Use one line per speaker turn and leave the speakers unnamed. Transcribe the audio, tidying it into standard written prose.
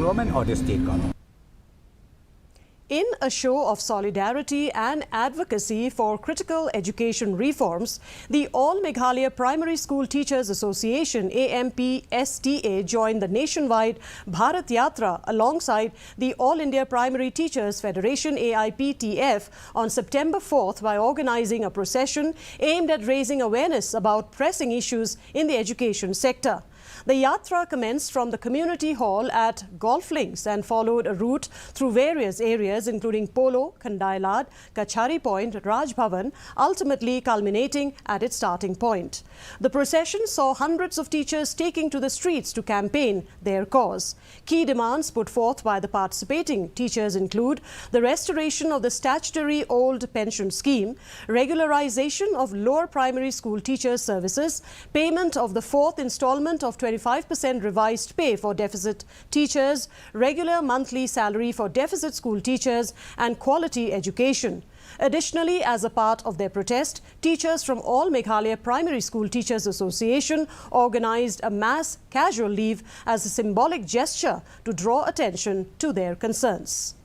รวมมันออเดสเตก่อน
In a show of solidarity and advocacy for critical education reforms, the All Meghalaya Primary School Teachers Association AMPSTA joined the nationwide Bharat Yatra alongside the All India Primary Teachers Federation AIPTF on September 4th by organizing a procession aimed at raising awareness about pressing issues in the education sector. The Yatra commenced from the community hall at Golf Links and followed a route through various areas including Polo, Kandailad, Kachari Point, Raj Bhavan, ultimately culminating at its starting point. The procession saw hundreds of teachers taking to the streets to campaign their cause. Key demands put forth by the participating teachers include the restoration of the statutory old pension scheme, regularization of lower primary school teachers' services, payment of the fourth installment of 25% revised pay for deficit teachers, regular monthly salary for deficit school teachers and quality education. Additionally, as a part of their protest, teachers from All Meghalaya Primary School Teachers Association organized a mass casual leave as a symbolic gesture to draw attention to their concerns.